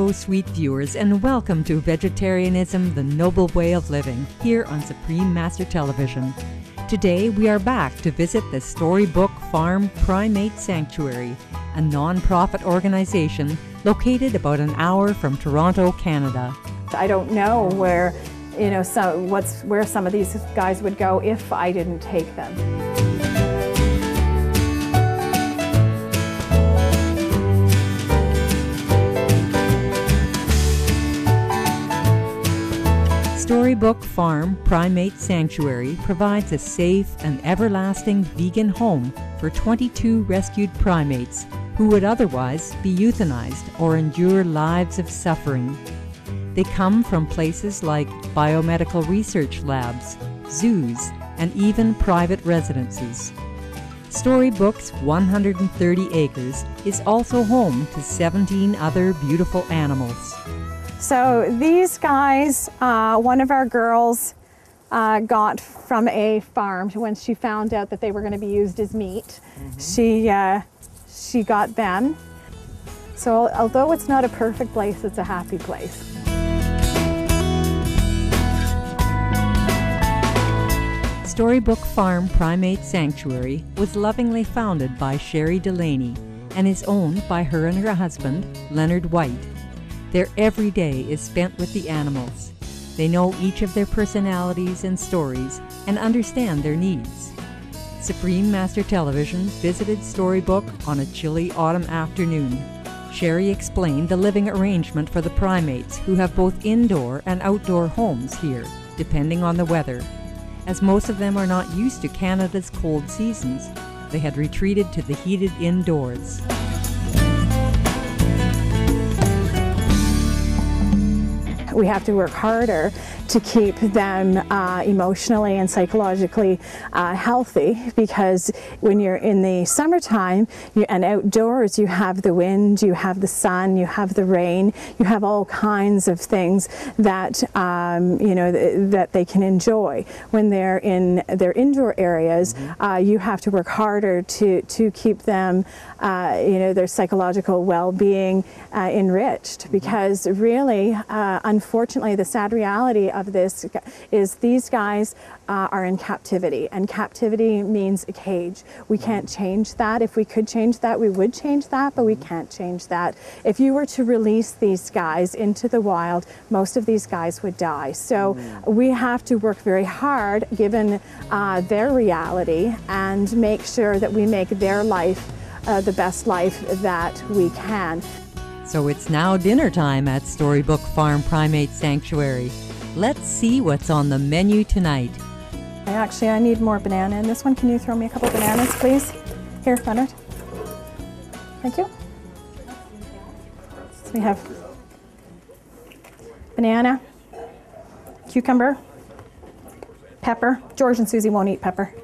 Hello, sweet viewers, and welcome to Vegetarianism, the Noble Way of Living, here on Supreme Master Television. Today, we are back to visit the Storybook Farm Primate Sanctuary, a non-profit organization located about an hour from Toronto, Canada. I don't know where, where some of these guys would go if I didn't take them. Storybook Farm Primate Sanctuary provides a safe and everlasting vegan home for 22 rescued primates who would otherwise be euthanized or endure lives of suffering. They come from places like biomedical research labs, zoos, and even private residences. Storybook's 130 acres is also home to 17 other beautiful animals. So these guys, one of our girls got from a farm when she found out that they were going to be used as meat. She got them. So although it's not a perfect place, it's a happy place. Storybook Farm Primate Sanctuary was lovingly founded by Sherry Delaney and is owned by her and her husband, Leonard White. Their every day is spent with the animals. They know each of their personalities and stories and understand their needs. Supreme Master Television visited Storybook on a chilly autumn afternoon. Sherry explained the living arrangement for the primates who have both indoor and outdoor homes here, depending on the weather. As most of them are not used to Canada's cold seasons, they had retreated to the heated indoors. We have to work harder to keep them emotionally and psychologically healthy, because when you're in the summertime and outdoors, you have the wind, you have the sun, you have the rain, you have all kinds of things that that they can enjoy. When they're in their indoor areas, you have to work harder to keep them their psychological well-being enriched, because really unfortunately the sad reality of this is these guys are in captivity, and captivity means a cage. We can't change that. If we could change that, we would change that, but we can't change that. If you were to release these guys into the wild, most of these guys would die. So we have to work very hard, given their reality, and make sure that we make their life the best life that we can. So it's now dinner time at Storybook Farm Primate Sanctuary. Let's see what's on the menu tonight. Actually, I need more banana in this one. Can you throw me a couple bananas, please? Here, Leonard. Thank you. So we have banana, cucumber, pepper. George and Susie won't eat pepper.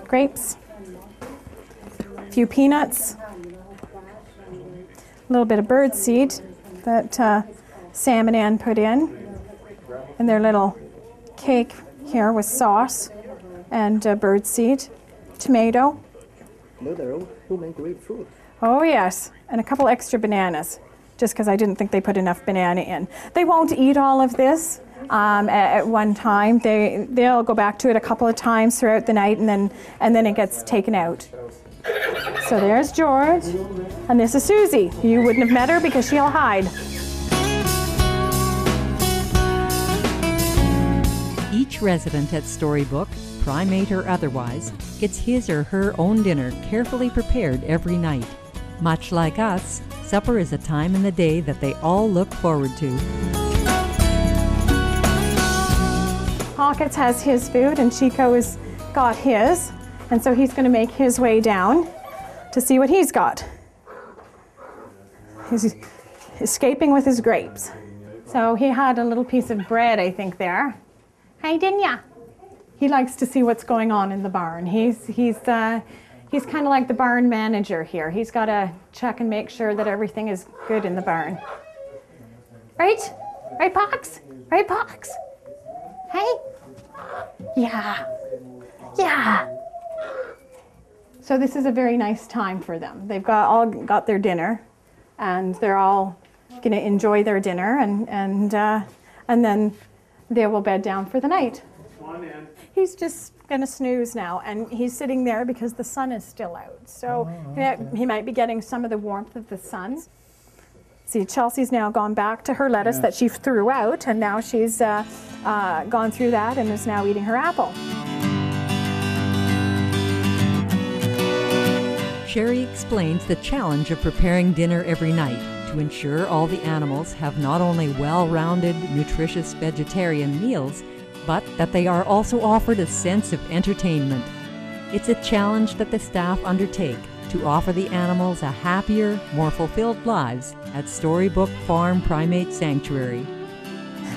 Grapes, a few peanuts, a little bit of bird seed that Sam and Ann put in their little cake here with sauce and bird seed, tomato. Grapefruit. Oh yes, and a couple extra bananas, just because I didn't think they put enough banana in. They won't eat all of this at one time. They'll go back to it a couple of times throughout the night, and then it gets taken out. So there's George, and this is Susie. You wouldn't have met her because she'll hide. Each resident at Storybook, primate or otherwise, gets his or her own dinner carefully prepared every night. Much like us, supper is a time in the day that they all look forward to. Hawkins has his food, and Chico has got his, and so he's going to make his way down to see what he's got. He's escaping with his grapes. So he had a little piece of bread, I think, there. Hey, didn't ya? He likes to see what's going on in the barn. He's kind of like the barn manager here. He's got to check and make sure that everything is good in the barn. Right? Right, Pox? Right, Pox? Hey? Yeah. Yeah. So this is a very nice time for them. They've all got their dinner, and they're all going to enjoy their dinner, and then they will bed down for the night. He's just going to snooze now, and he's sitting there because the sun is still out. So he might be getting some of the warmth of the sun. See, Chelsea's now gone back to her lettuce that she threw out, and now she's gone through that and is now eating her apple. Sherry explains the challenge of preparing dinner every night to ensure all the animals have not only well-rounded, nutritious vegetarian meals, but that they are also offered a sense of entertainment. It's a challenge that the staff undertake to offer the animals a happier, more fulfilled lives at Storybook Farm Primate Sanctuary.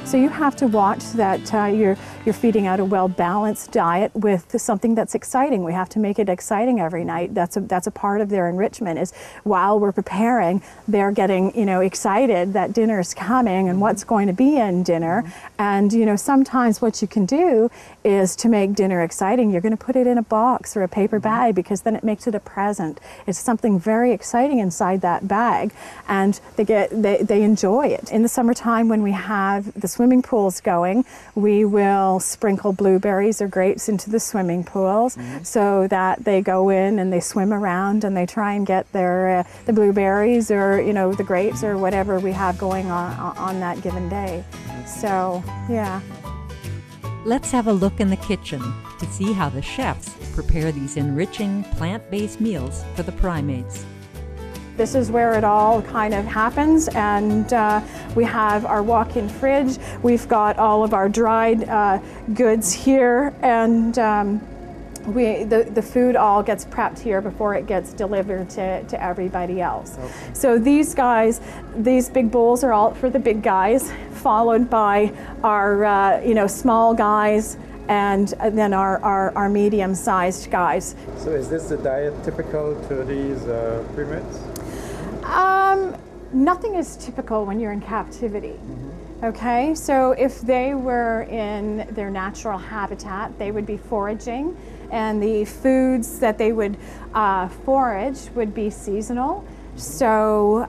So you have to watch that you're feeding out a well-balanced diet with something that's exciting. We have to make it exciting every night. That's a part of their enrichment, is while we're preparing, they're getting, excited that dinner is coming and what's going to be in dinner. And, sometimes what you can do is, to make dinner exciting, you're going to put it in a box or a paper bag, because then it makes it a present. It's something very exciting inside that bag, and they enjoy it. In the summertime, when we have the swimming pools going, we will sprinkle blueberries or grapes into the swimming pools, so that they go in and they swim around and they try and get their the blueberries or the grapes or whatever we have going on that given day. So yeah. Let's have a look in the kitchen to see how the chefs prepare these enriching plant-based meals for the primates. This is where it all kind of happens, and we have our walk-in fridge. We've got all of our dried goods here, and the food all gets prepped here before it gets delivered to everybody else. Okay. So these big bowls are all for the big guys, followed by our small guys, and then our medium-sized guys. So is this the diet typical to these primates? Nothing is typical when you're in captivity. Okay, so if they were in their natural habitat, they would be foraging, and the foods that they would forage would be seasonal. So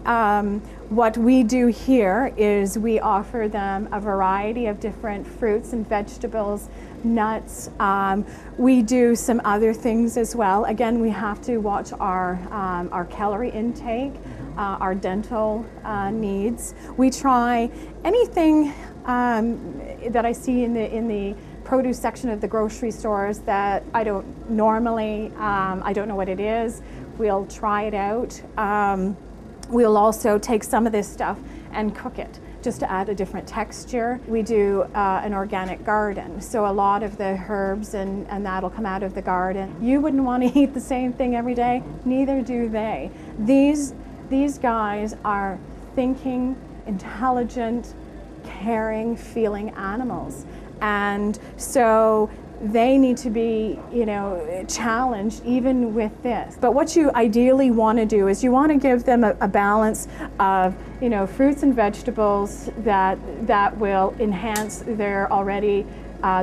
what we do here is we offer them a variety of different fruits and vegetables, nuts. We do some other things as well. Again, we have to watch our calorie intake, our dental needs. We try anything that I see in the produce section of the grocery stores that I don't normally, I don't know what it is. We'll try it out. We'll also take some of this stuff and cook it, just to add a different texture. We do an organic garden, so a lot of the herbs and that'll come out of the garden. You wouldn't want to eat the same thing every day, neither do they. These guys are thinking, intelligent, caring, feeling animals. And so they need to be, challenged even with this. But what you ideally want to do is you want to give them a balance of, fruits and vegetables that will enhance their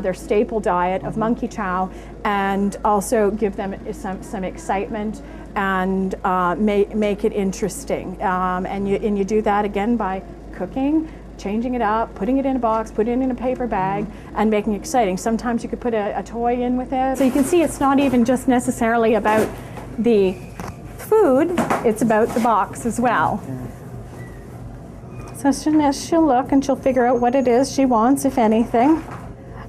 their staple diet of monkey chow, and also give them some excitement and make it interesting. And you do that again by cooking, changing it up, putting it in a box, putting it in a paper bag, and making it exciting. Sometimes you could put a toy in with it. So you can see it's not even just necessarily about the food, it's about the box as well. So she'll look and she'll figure out what it is she wants, if anything.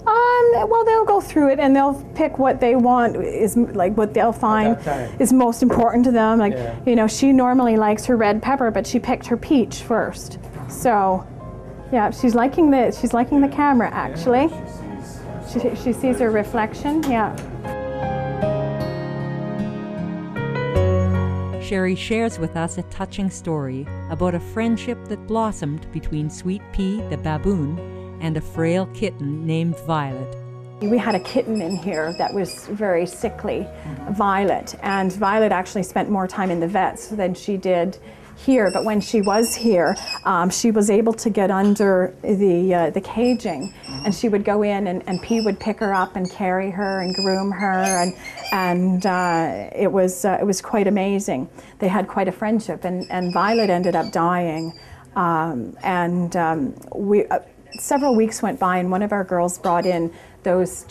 Well, they'll go through it and they'll pick what they want, is like what they'll find is most important to them. Like, she normally likes her red pepper, but she picked her peach first. So, yeah, she's liking the camera actually. She sees her reflection. Yeah. Sherry shares with us a touching story about a friendship that blossomed between Sweet Pea, the baboon, and a frail kitten named Violet. We had a kitten in here that was very sickly, Violet, and Violet actually spent more time in the vets than she did here. But when she was here, she was able to get under the caging, and she would go in, and Pea would pick her up and carry her and groom her, and it was quite amazing. They had quite a friendship, and Violet ended up dying Several weeks went by, and one of our girls brought in those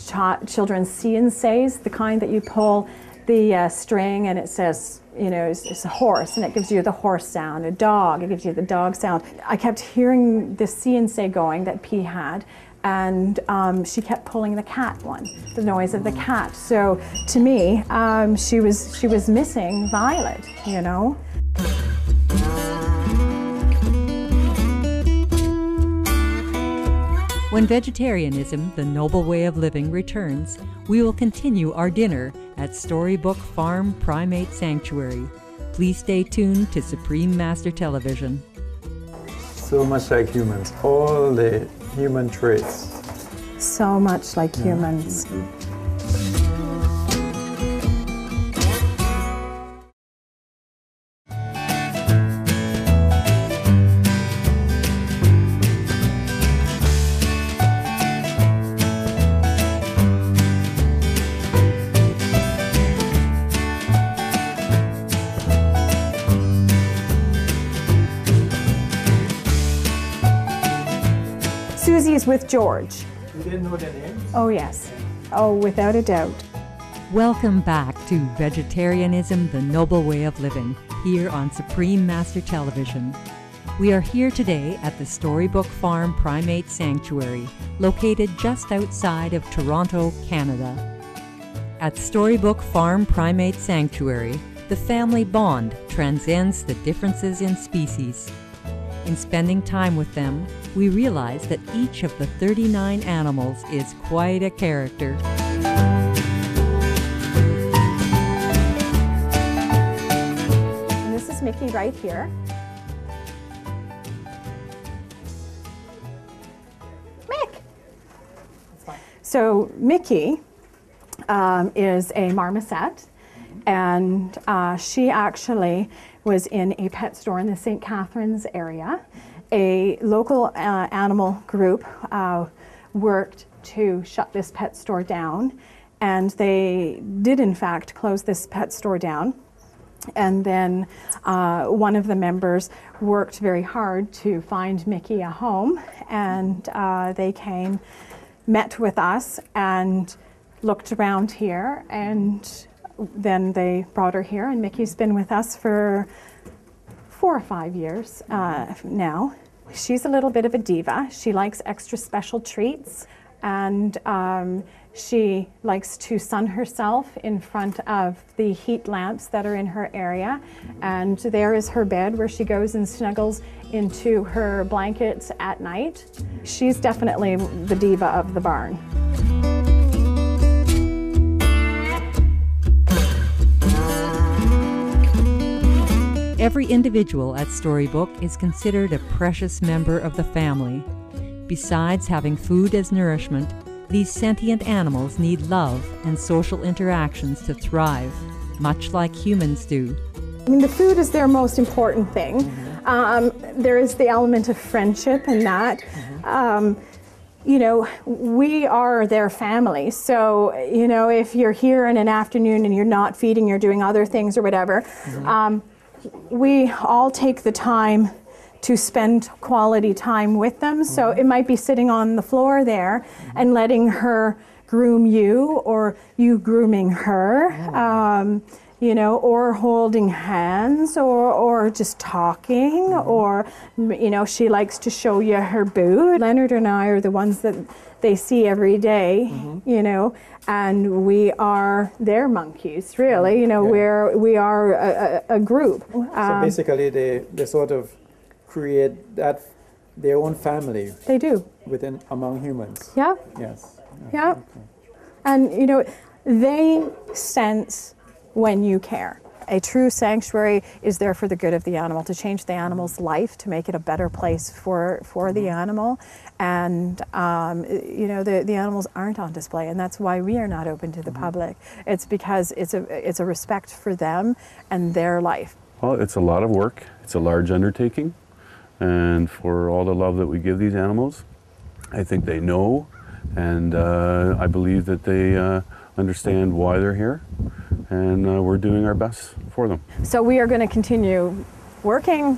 children's CNCs, the kind that you pull the string and it says, you know, it's a horse, and it gives you the horse sound. A dog, it gives you the dog sound. I kept hearing this CNC going that P had, and she kept pulling the cat one, the noise of the cat. So to me, she was missing Violet, you know. When Vegetarianism, the Noble Way of Living, returns, we will continue our dinner at Storybook Farm Primate Sanctuary. Please stay tuned to Supreme Master Television. So much like humans, all the human traits. So much like humans. Susie's with George. You didn't know their names? Oh yes. Oh, without a doubt. Welcome back to Vegetarianism, the Noble Way of Living, here on Supreme Master Television. We are here today at the Storybook Farm Primate Sanctuary, located just outside of Toronto, Canada. At Storybook Farm Primate Sanctuary, the family bond transcends the differences in species. In spending time with them, we realize that each of the 39 animals is quite a character. And this is Mickey right here. Mick! So Mickey is a marmoset, and she actually was in a pet store in the St. Catharines area. A local animal group worked to shut this pet store down, and they did in fact close this pet store down. And then one of the members worked very hard to find Mickey a home, and they came, met with us, and looked around here, and then they brought her here, and Mickey's been with us for 4 or 5 years now. She's a little bit of a diva. She likes extra special treats, and she likes to sun herself in front of the heat lamps that are in her area. And there is her bed where she goes and snuggles into her blankets at night. She's definitely the diva of the barn. Every individual at Storybook is considered a precious member of the family. Besides having food as nourishment, these sentient animals need love and social interactions to thrive, much like humans do. I mean, the food is their most important thing. There is the element of friendship in that. You know, we are their family. So, you know, if you're here in an afternoon and you're not feeding, you're doing other things or whatever, we all take the time to spend quality time with them. So it might be sitting on the floor there and letting her groom you, or you grooming her, you know, or holding hands, or just talking, or, you know, she likes to show you her boot. Leonard and I are the ones that they see every day, you know, and we are their monkeys, really. You know, we are a group. So basically they sort of create that their own family. They do. Among humans. Yeah. Yes. Yeah. Okay. And, you know, they sense when you care. A true sanctuary is there for the good of the animal, to change the animal's life, to make it a better place for the animal. And, you know, the animals aren't on display, and that's why we are not open to the public. It's because it's a respect for them and their life. Well, it's a lot of work. It's a large undertaking. And for all the love that we give these animals, I think they know, and I believe that they understand why they're here, and we're doing our best for them. So we are going to continue working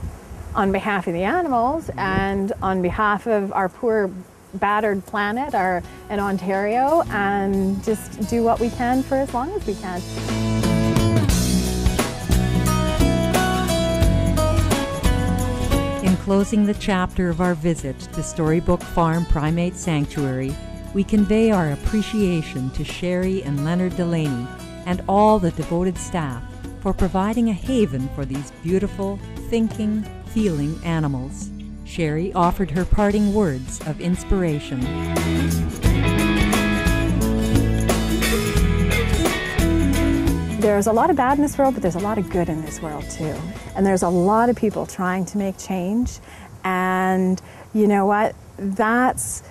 on behalf of the animals and on behalf of our poor battered planet in Ontario, and just do what we can for as long as we can. In closing the chapter of our visit to Storybook Farm Primate Sanctuary, we convey our appreciation to Sherry and Leonard Delaney and all the devoted staff for providing a haven for these beautiful, thinking, feeling animals. Sherry offered her parting words of inspiration. There's a lot of bad in this world, but there's a lot of good in this world too. And there's a lot of people trying to make change. And you know what? That's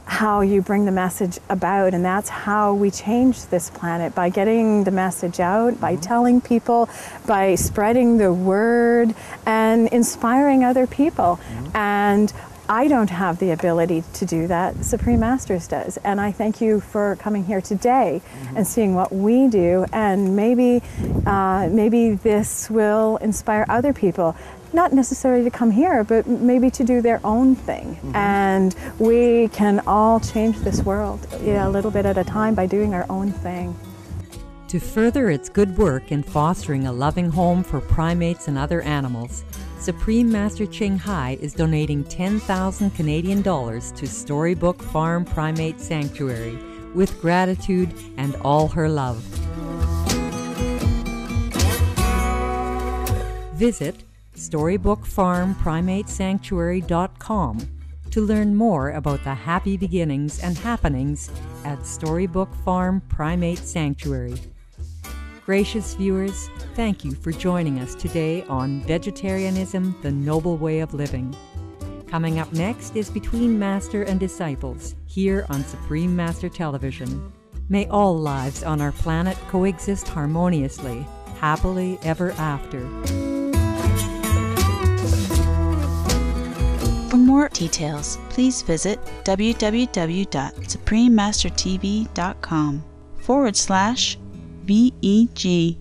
how you bring the message about, and that's how we change this planet, by getting the message out, by telling people, by spreading the word and inspiring other people. And I don't have the ability to do that. Supreme Masters does. And I thank you for coming here today and seeing what we do, and maybe this will inspire other people. Not necessarily to come here, but maybe to do their own thing. And we can all change this world, a little bit at a time, by doing our own thing. To further its good work in fostering a loving home for primates and other animals, Supreme Master Ching Hai is donating 10,000 Canadian dollars to Storybook Farm Primate Sanctuary with gratitude and all her love. Visit StorybookFarmPrimateSanctuary.com to learn more about the happy beginnings and happenings at Storybook Farm Primate Sanctuary. Gracious viewers, thank you for joining us today on Vegetarianism, the Noble Way of Living. Coming up next is Between Master and Disciples, here on Supreme Master Television. May all lives on our planet coexist harmoniously, happily ever after. For more details, please visit www.suprememastertv.com/VEG